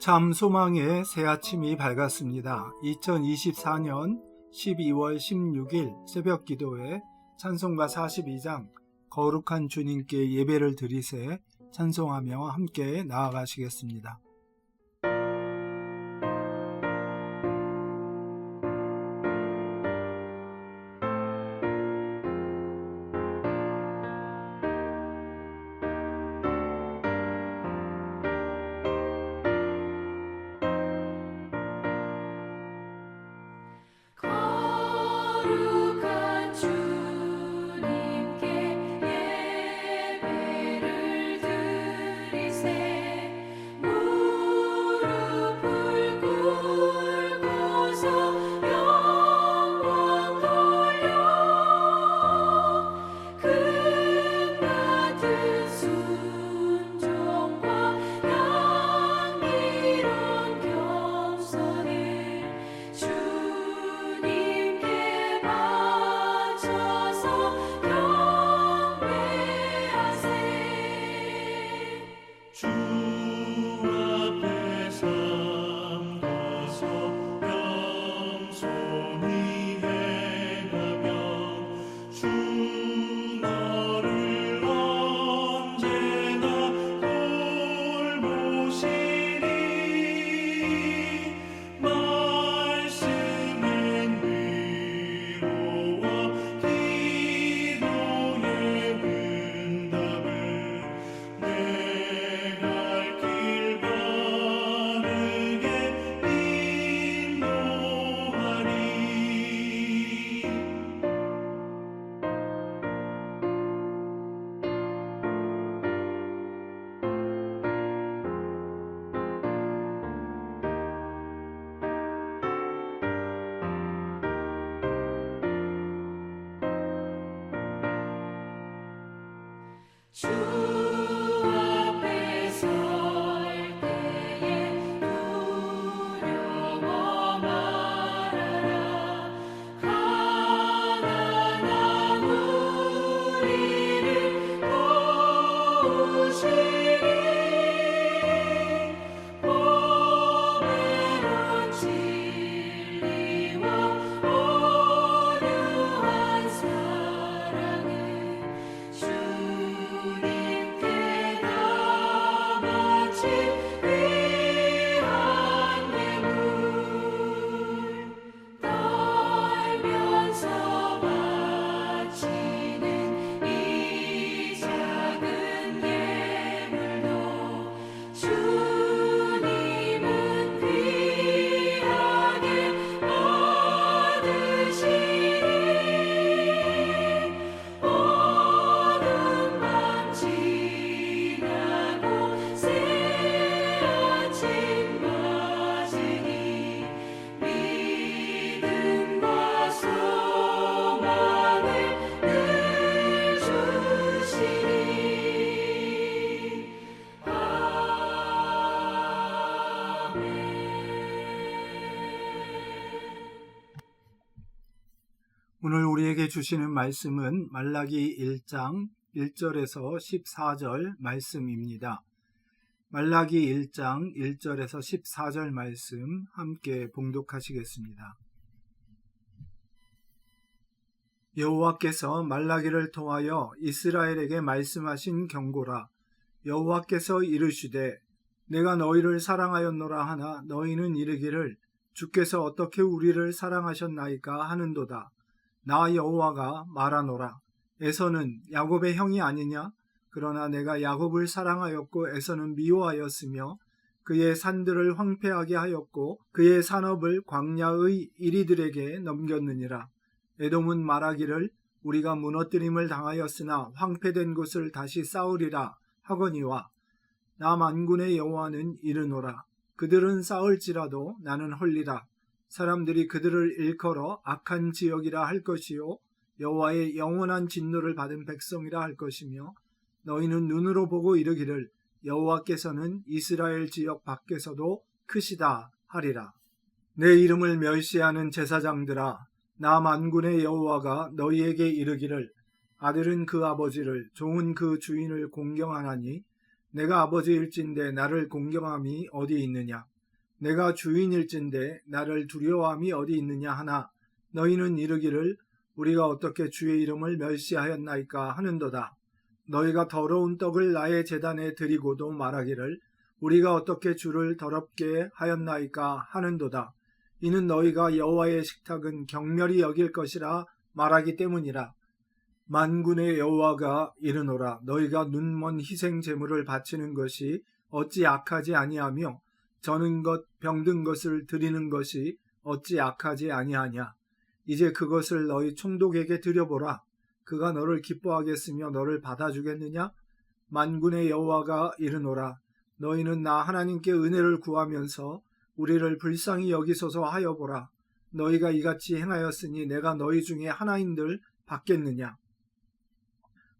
참 소망의 새 아침이 밝았습니다. 2024년 12월 16일 새벽 기도회 찬송가 42장 거룩한 주님께 예배를 드리세 찬송하며 함께 나아가시겠습니다. 거룩한 주님께 예배를 드리세 무릎을 꿇고서 영광 돌려 금같은 순종과 향기로운 겸손을 주님께 바쳐서 경배하세. 주 앞에 삼가서 겸손히 행하면 주 너를 언제나 돌보시니 말씀엔 위로와 기도의 응답을 내 갈 길 바르게 인도하리. 주 앞에 설 때에 두려워 말아라. 가난한 우리를 도우시리. 보배로운 진리와 온유한 사랑을 주님께 다 바친 귀한 예물 떨면서 바치는 이 작은 예물도 주님은 귀하게 받으시리. 어두운 밤 지나고 새 아침 맞으니 믿음과 소망을 늘 주시니. 아멘. 오늘 우리에게 주시는 말씀은 말라기 1장 1절에서 14절 말씀입니다. 말라기 1장 1절에서 14절 말씀 함께 봉독하시겠습니다. 여호와께서 말라기를 통하여 이스라엘에게 말씀하신 경고라. 여호와께서 이르시되 내가 너희를 사랑하였노라 하나 너희는 이르기를 주께서 어떻게 우리를 사랑하셨나이까 하는도다. 나 여호와가 말하노라. 에서는 야곱의 형이 아니냐? 그러나 내가 야곱을 사랑하였고 에서는 미워하였으며 그의 산들을 황폐하게 하였고 그의 산업을 광야의 이리들에게 넘겼느니라. 에돔은 말하기를 우리가 무너뜨림을 당하였으나 황폐된 곳을 다시 쌓으리라 하거니와 나 만군의 여호와는 이르노라. 그들은 쌓을지라도 나는 헐리라. 사람들이 그들을 일컬어 악한 지역이라 할 것이요 여호와의 영원한 진노를 받은 백성이라 할 것이며 너희는 눈으로 보고 이르기를 여호와께서는 이스라엘 지역 밖에서도 크시다 하리라. 내 이름을 멸시하는 제사장들아 나 만군의 여호와가 너희에게 이르기를 아들은 그 아버지를 종은 그 주인을 공경하나니 내가 아버지일진데 나를 공경함이 어디 있느냐. 내가 주인일진데 나를 두려워함이 어디 있느냐 하나 너희는 이르기를 우리가 어떻게 주의 이름을 멸시하였나이까 하는도다. 너희가 더러운 떡을 나의 제단에 드리고도 말하기를 우리가 어떻게 주를 더럽게 하였나이까 하는도다. 이는 너희가 여호와의 식탁은 경멸히 여길 것이라 말하기 때문이라. 만군의 여호와가 이르노라. 너희가 눈먼 희생 제물을 바치는 것이 어찌 악하지 아니하며 저는 것 병든 것을 드리는 것이 어찌 악하지 아니하냐. 이제 그것을 너희 총독에게 드려보라. 그가 너를 기뻐하겠으며 너를 받아주겠느냐? 만군의 여호와가 이르노라. 너희는 나 하나님께 은혜를 구하면서 우리를 불쌍히 여기소서 하여 보라. 너희가 이같이 행하였으니 내가 너희 중에 하나인들 받겠느냐?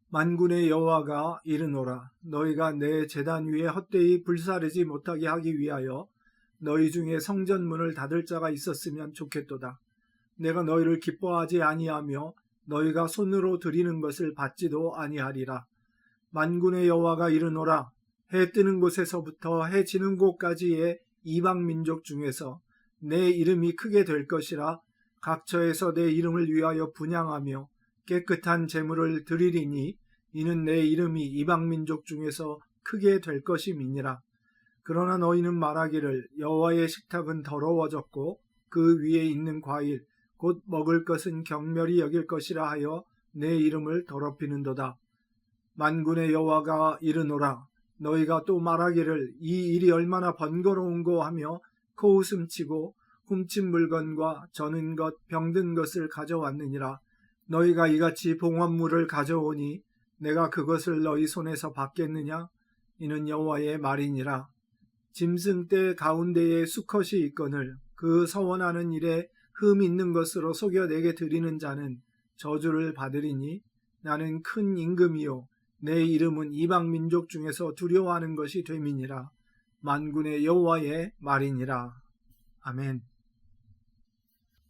만군의 여호와가 이르노라. 너희가 내 제단 위에 헛되이 불사르지 못하게 하기 위하여 너희 중에 성전문을 닫을 자가 있었으면 좋겠도다. 내가 너희를 기뻐하지 아니하며 너희가 손으로 드리는 것을 받지도 아니하리라. 만군의 여호와가 이르노라. 해 뜨는 곳에서부터 해 지는 곳까지의 이방 민족 중에서 내 이름이 크게 될 것이라. 각처에서 내 이름을 위하여 분향하며 깨끗한 제물을 드리리니 이는 내 이름이 이방 민족 중에서 크게 될 것임이니라. 그러나 너희는 말하기를 여호와의 식탁은 더러워졌고 그 위에 있는 과일 곧 먹을 것은 경멸히 여길 것이라 하여 내 이름을 더럽히는도다. 만군의 여호와가 이르노라. 너희가 또 말하기를 이 일이 얼마나 번거로운고 하며 코웃음치고 훔친 물건과 저는 것 병든 것을 가져왔느니라. 너희가 이같이 봉헌물을 가져오니 내가 그것을 너희 손에서 받겠느냐? 이는 여호와의 말이니라. 짐승 떼 가운데에 수컷이 있거늘 그 서원하는 일에 흠 있는 것으로 속여 내게 드리는 자는 저주를 받으리니 나는 큰 임금이요 내 이름은 이방 민족 중에서 두려워하는 것이 됨이니라. 만군의 여호와의 말이니라. 아멘.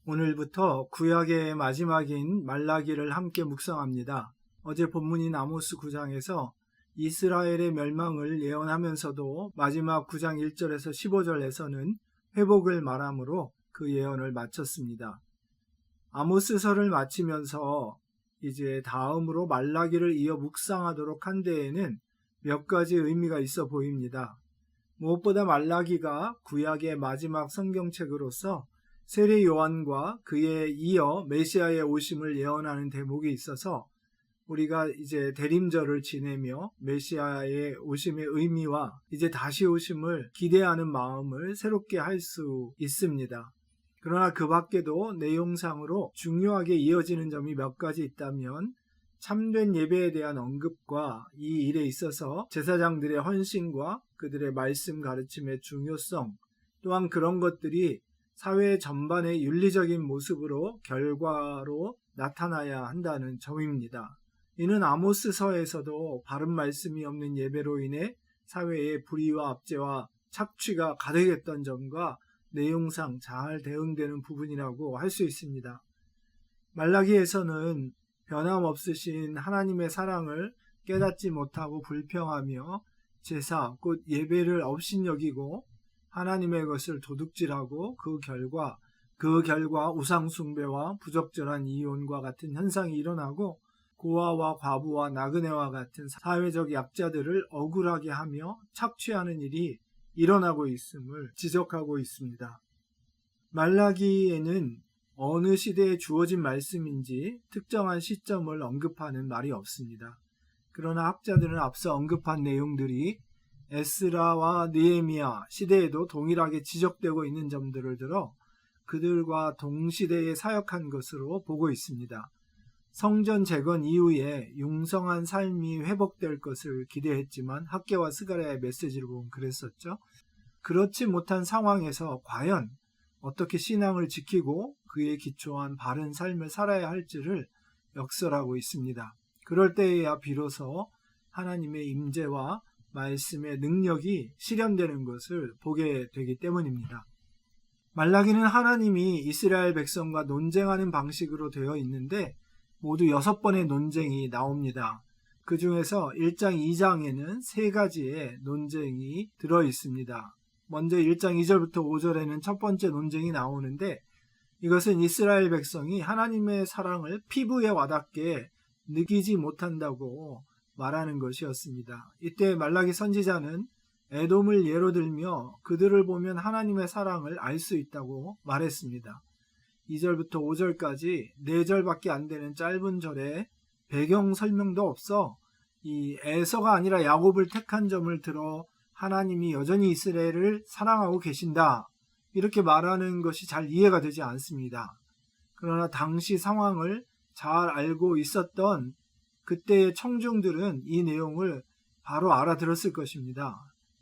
오늘부터 구약의 마지막인 말라기를 함께 묵상합니다. 어제 본문인 아모스 9장에서 이스라엘의 멸망을 예언하면서도 마지막 9장 1절에서 15절에서는 회복을 말하므로 그 예언을 마쳤습니다. 아모스서를 마치면서 이제 다음으로 말라기를 이어 묵상하도록 한 데에는 몇 가지 의미가 있어 보입니다. 무엇보다 말라기가 구약의 마지막 성경책으로서 세례 요한과 그에 이어 메시아의 오심을 예언하는 대목이 있어서 우리가 이제 대림절을 지내며 메시아의 오심의 의미와 이제 다시 오심을 기대하는 마음을 새롭게 할 수 있습니다. 그러나 그 밖에도 내용상으로 중요하게 이어지는 점이 몇 가지 있다면 참된 예배에 대한 언급과 이 일에 있어서 제사장들의 헌신과 그들의 말씀 가르침의 중요성, 또한 그런 것들이 사회 전반의 윤리적인 모습으로 결과로 나타나야 한다는 점입니다. 이는 아모스서에서도 바른 말씀이 없는 예배로 인해 사회의 불의와 압제와 착취가 가득했던 점과 내용상 잘 대응되는 부분이라고 할 수 있습니다. 말라기에서는 변함없으신 하나님의 사랑을 깨닫지 못하고 불평하며 제사, 곧 예배를 업신여기고 하나님의 것을 도둑질하고 그 결과 우상 숭배와 부적절한 이혼과 같은 현상이 일어나고 고아와 과부와 나그네와 같은 사회적 약자들을 억울하게 하며 착취하는 일이 일어나고 있음을 지적하고 있습니다. 말라기에는 어느 시대에 주어진 말씀인지 특정한 시점을 언급하는 말이 없습니다. 그러나 학자들은 앞서 언급한 내용들이 에스라와 느헤미야 시대에도 동일하게 지적되고 있는 점들을 들어 그들과 동시대에 사역한 것으로 보고 있습니다. 성전 재건 이후에 융성한 삶이 회복될 것을 기대했지만 학개와 스가랴의 메시지를 보면 그랬었죠. 그렇지 못한 상황에서 과연 어떻게 신앙을 지키고 그에 기초한 바른 삶을 살아야 할지를 역설하고 있습니다. 그럴 때에야 비로소 하나님의 임재와 말씀의 능력이 실현되는 것을 보게 되기 때문입니다. 말라기는 하나님이 이스라엘 백성과 논쟁하는 방식으로 되어 있는데 모두 6번의 논쟁이 나옵니다. 그 중에서 1장, 2장에는 3가지의 논쟁이 들어 있습니다. 먼저 1장 2절부터 5절에는 첫 번째 논쟁이 나오는데, 이것은 이스라엘 백성이 하나님의 사랑을 피부에 와닿게 느끼지 못한다고 말하는 것이었습니다. 이때 말라기 선지자는 에돔을 예로 들며 그들을 보면 하나님의 사랑을 알 수 있다고 말했습니다. 2절부터 5절까지 4절밖에 안 되는 짧은 절에 배경 설명도 없어 이 에서가 아니라 야곱을 택한 점을 들어 하나님이 여전히 이스라엘을 사랑하고 계신다, 이렇게 말하는 것이 잘 이해가 되지 않습니다. 그러나 당시 상황을 잘 알고 있었던 그때의 청중들은 이 내용을 바로 알아들었을 것입니다.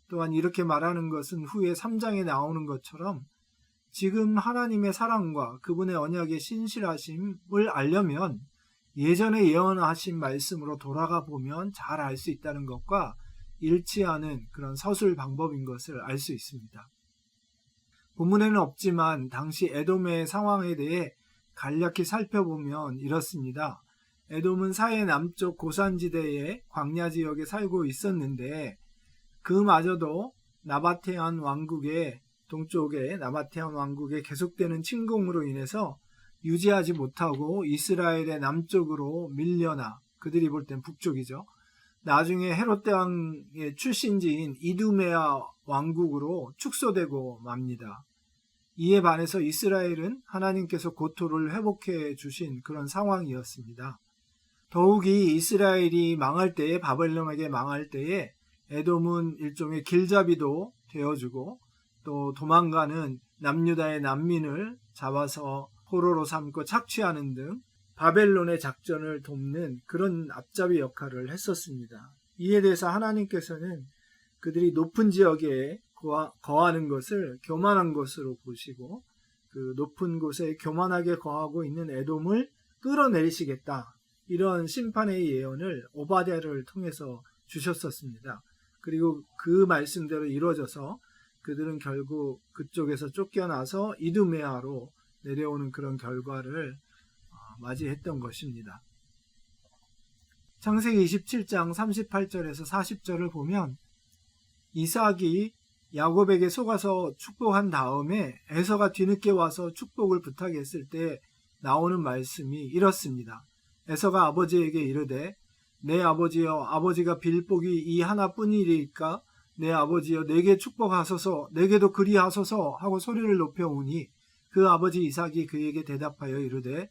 또한 이렇게 말하는 것은 후에 3장에 나오는 것처럼 지금 하나님의 사랑과 그분의 언약의 신실하심을 알려면 예전에 예언하신 말씀으로 돌아가 보면 잘 알 수 있다는 것과 일치하는 그런 서술 방법인 것을 알 수 있습니다. 본문에는 없지만 당시 에돔의 상황에 대해 간략히 살펴보면 이렇습니다. 에돔은 사해 남쪽 고산지대의 광야 지역에 살고 있었는데 그마저도 나바테안 왕국의 동쪽에 나바테안 왕국의 계속되는 침공으로 인해서 유지하지 못하고 이스라엘의 남쪽으로 밀려나, 그들이 볼 땐 북쪽이죠. 나중에 헤롯 왕의 출신지인 이두메아 왕국으로 축소되고 맙니다. 이에 반해서 이스라엘은 하나님께서 고토를 회복해 주신 그런 상황이었습니다. 더욱이 이스라엘이 망할 때에, 바벨론에게 망할 때에 에돔은 일종의 길잡이도 되어주고 또 도망가는 남유다의 난민을 잡아서 포로로 삼고 착취하는 등 바벨론의 작전을 돕는 그런 앞잡이 역할을 했었습니다. 이에 대해서 하나님께서는 그들이 높은 지역에 거하는 것을 교만한 것으로 보시고 그 높은 곳에 교만하게 거하고 있는 에돔을 끌어내리시겠다, 이런 심판의 예언을 오바댜를 통해서 주셨었습니다. 그리고 그 말씀대로 이루어져서 그들은 결국 그쪽에서 쫓겨나서 이두메아로 내려오는 그런 결과를 맞이했던 것입니다. 창세기 27장 38절에서 40절을 보면 이삭이 야곱에게 속아서 축복한 다음에 에서가 뒤늦게 와서 축복을 부탁했을 때 나오는 말씀이 이렇습니다. 에서가 아버지에게 이르되 내 아버지여, 아버지가 빌 복이 이 하나뿐이리까? 내 아버지여, 내게 축복하소서, 내게도 그리하소서 하고 소리를 높여오니 그 아버지 이삭이 그에게 대답하여 이르되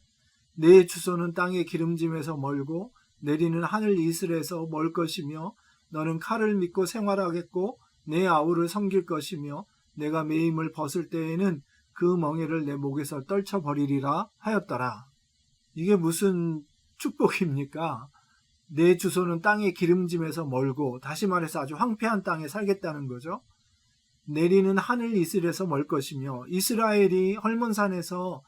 내 주소는 땅의 기름짐에서 멀고 내리는 하늘 이슬에서 멀 것이며 너는 칼을 믿고 생활하겠고 내 아우를 섬길 것이며 내가 매임을 벗을 때에는 그 멍에를 내 목에서 떨쳐버리리라 하였더라. 이게 무슨 축복입니까? 내 주소는 땅의 기름짐에서 멀고, 다시 말해서 아주 황폐한 땅에 살겠다는 거죠. 내리는 하늘 이슬에서 멀 것이며, 이스라엘이 헐몬산에서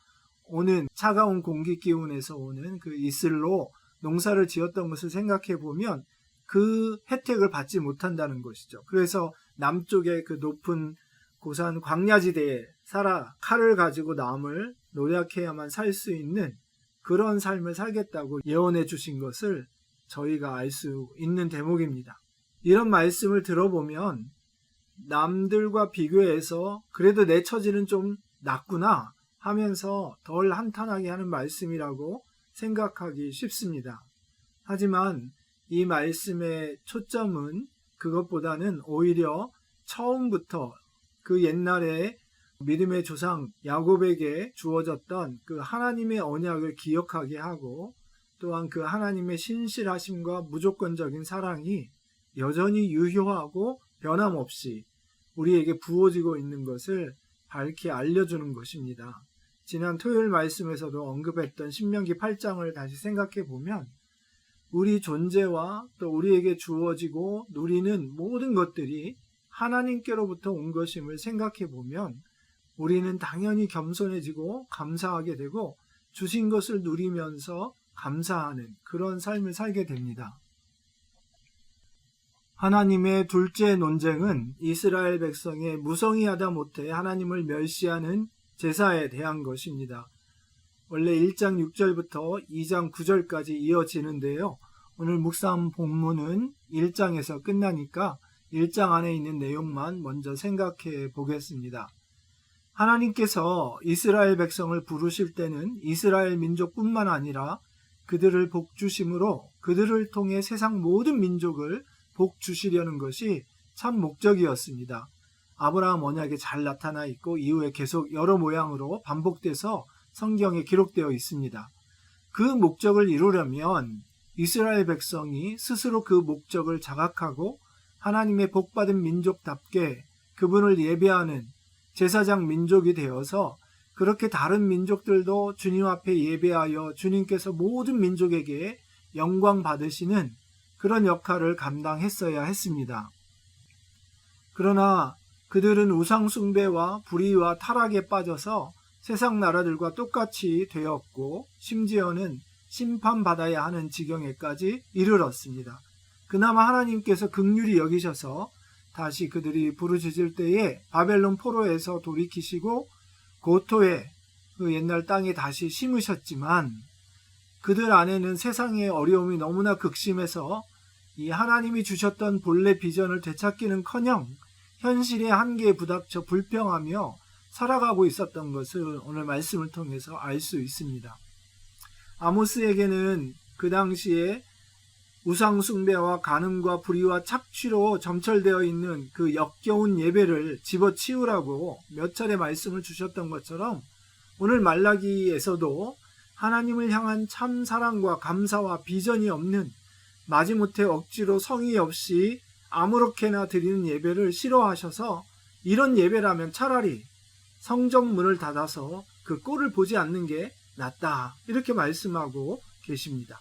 오는 차가운 공기 기운에서 오는 그 이슬로 농사를 지었던 것을 생각해 보면 그 혜택을 받지 못한다는 것이죠. 그래서 남쪽의 그 높은 고산 광야지대에 살아 칼을 가지고 남을 노력해야만 살 수 있는 그런 삶을 살겠다고 예언해 주신 것을 저희가 알 수 있는 대목입니다. 이런 말씀을 들어보면 남들과 비교해서 그래도 내 처지는 좀 낫구나 하면서 덜 한탄하게 하는 말씀이라고 생각하기 쉽습니다. 하지만 이 말씀의 초점은 그것보다는 오히려 처음부터 그 옛날에 믿음의 조상 야곱에게 주어졌던 그 하나님의 언약을 기억하게 하고 또한 그 하나님의 신실하심과 무조건적인 사랑이 여전히 유효하고 변함없이 우리에게 부어지고 있는 것을 밝히 알려주는 것입니다. 지난 토요일 말씀에서도 언급했던 신명기 8장을 다시 생각해 보면 우리 존재와 또 우리에게 주어지고 누리는 모든 것들이 하나님께로부터 온 것임을 생각해 보면 우리는 당연히 겸손해지고 감사하게 되고 주신 것을 누리면서 감사하는 그런 삶을 살게 됩니다. 하나님의 둘째 논쟁은 이스라엘 백성의 무성의하다 못해 하나님을 멸시하는 제사에 대한 것입니다. 원래 1장 6절부터 2장 9절까지 이어지는데요. 오늘 묵상 본문은 1장에서 끝나니까 1장 안에 있는 내용만 먼저 생각해 보겠습니다. 하나님께서 이스라엘 백성을 부르실 때는 이스라엘 민족뿐만 아니라 그들을 복주심으로 그들을 통해 세상 모든 민족을 복주시려는 것이 참 목적이었습니다. 아브라함 언약에 잘 나타나 있고 이후에 계속 여러 모양으로 반복돼서 성경에 기록되어 있습니다. 그 목적을 이루려면 이스라엘 백성이 스스로 그 목적을 자각하고 하나님의 복받은 민족답게 그분을 예배하는 제사장 민족이 되어서 그렇게 다른 민족들도 주님 앞에 예배하여 주님께서 모든 민족에게 영광 받으시는 그런 역할을 감당했어야 했습니다. 그러나 그들은 우상 숭배와 불의와 타락에 빠져서 세상 나라들과 똑같이 되었고 심지어는 심판받아야 하는 지경에까지 이르렀습니다. 그나마 하나님께서 긍휼히 여기셔서 다시 그들이 부르짖을 때에 바벨론 포로에서 돌이키시고 고토에 그 옛날 땅에 다시 심으셨지만 그들 안에는 세상의 어려움이 너무나 극심해서 이 하나님이 주셨던 본래 비전을 되찾기는커녕 현실의 한계에 부닥쳐 불평하며 살아가고 있었던 것을 오늘 말씀을 통해서 알 수 있습니다. 아모스에게는 그 당시에 우상 숭배와 간음과 불의와 착취로 점철되어 있는 그 역겨운 예배를 집어치우라고 몇 차례 말씀을 주셨던 것처럼 오늘 말라기에서도 하나님을 향한 참 사랑과 감사와 비전이 없는 마지못해 억지로 성의 없이 아무렇게나 드리는 예배를 싫어하셔서 이런 예배라면 차라리 성전 문을 닫아서 그 꼴을 보지 않는 게 낫다 이렇게 말씀하고 계십니다.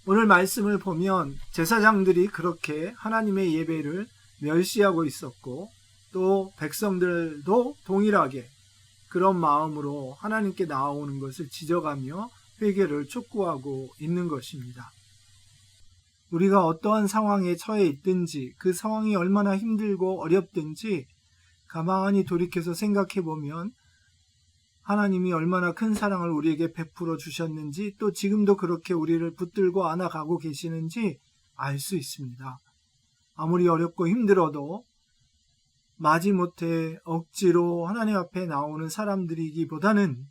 오늘 말씀을 보면 제사장들이 그렇게 하나님의 예배를 멸시하고 있었고 또 백성들도 동일하게 그런 마음으로 하나님께 나아오는 것을 지적하며 회개를 촉구하고 있는 것입니다. 우리가 어떠한 상황에 처해 있든지 그 상황이 얼마나 힘들고 어렵든지 가만히 돌이켜서 생각해 보면 하나님이 얼마나 큰 사랑을 우리에게 베풀어 주셨는지 또 지금도 그렇게 우리를 붙들고 안아가고 계시는지 알 수 있습니다. 아무리 어렵고 힘들어도 마지못해 억지로 하나님 앞에 나오는 사람들이기보다는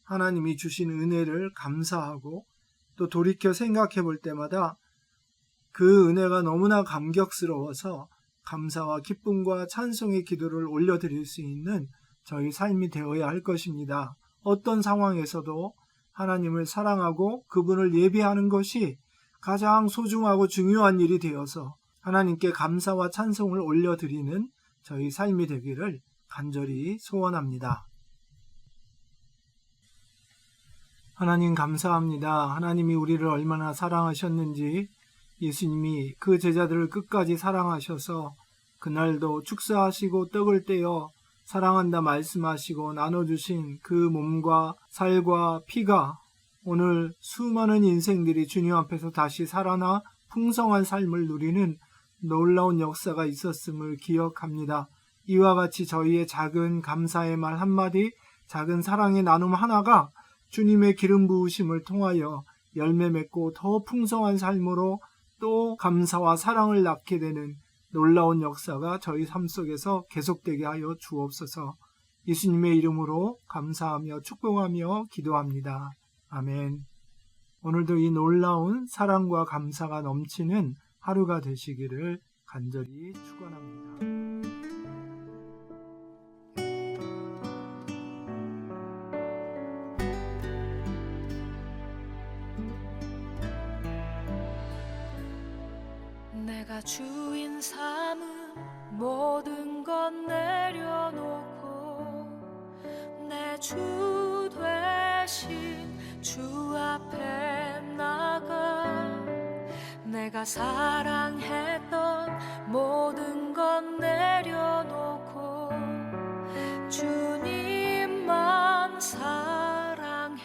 하나님이 주신 은혜를 감사하고 또 돌이켜 생각해 볼 때마다 그 은혜가 너무나 감격스러워서 감사와 기쁨과 찬송의 기도를 올려드릴 수 있는 저희 삶이 되어야 할 것입니다. 어떤 상황에서도 하나님을 사랑하고 그분을 예배하는 것이 가장 소중하고 중요한 일이 되어서 하나님께 감사와 찬송을 올려드리는 저희 삶이 되기를 간절히 소원합니다. 하나님 감사합니다. 하나님이 우리를 얼마나 사랑하셨는지 예수님이 그 제자들을 끝까지 사랑하셔서 그날도 축사하시고 떡을 떼어 사랑한다 말씀하시고 나눠주신 그 몸과 살과 피가 오늘 수많은 인생들이 주님 앞에서 다시 살아나 풍성한 삶을 누리는 놀라운 역사가 있었음을 기억합니다. 이와 같이 저희의 작은 감사의 말 한마디, 작은 사랑의 나눔 하나가 주님의 기름 부으심을 통하여 열매 맺고 더 풍성한 삶으로 또 감사와 사랑을 낳게 되는 놀라운 역사가 저희 삶 속에서 계속되게 하여 주옵소서. 예수님의 이름으로 감사하며 축복하며 기도합니다. 아멘. 오늘도 이 놀라운 사랑과 감사가 넘치는 하루가 되시기를 간절히 축원합니다. 내가 주인 삼은 모든 것 내려놓고 내 주 되신 주 앞에 나가 내가 사랑했던 모든 것 내려놓고 주님만 사랑해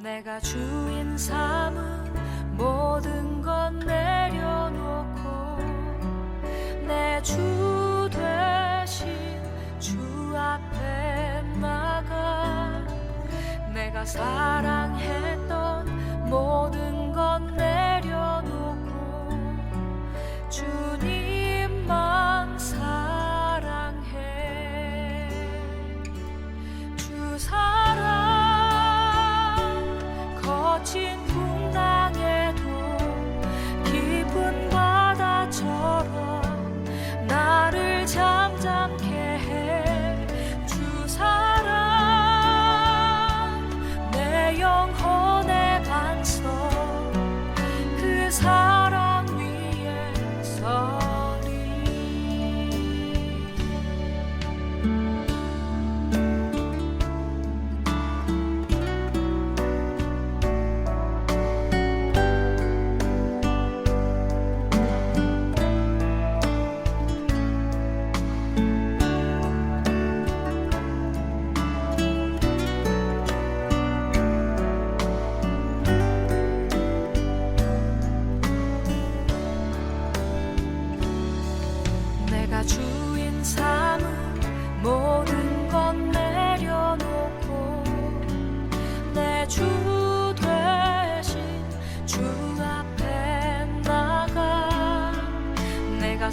내가 주인 삼은 모든 것 내려놓고 내 주 되신 주 앞에 나가 내가 사랑했던 모든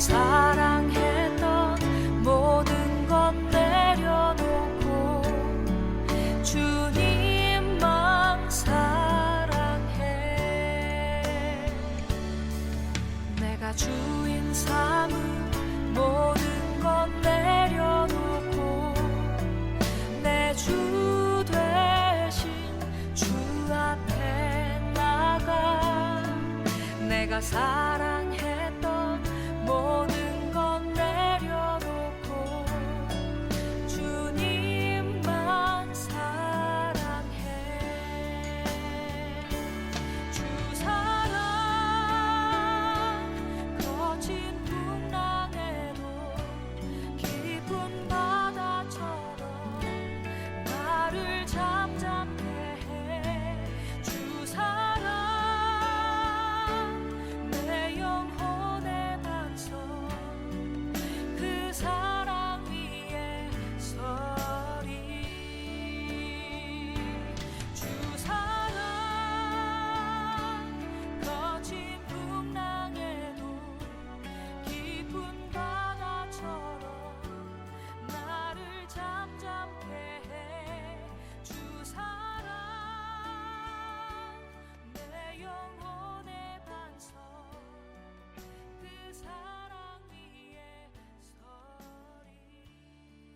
사랑했던 모든 건 내려놓고 주님만 사랑해. 내가 주인 삼은 모든 건 내려놓고 내 주 대신 주 앞에 나가 내가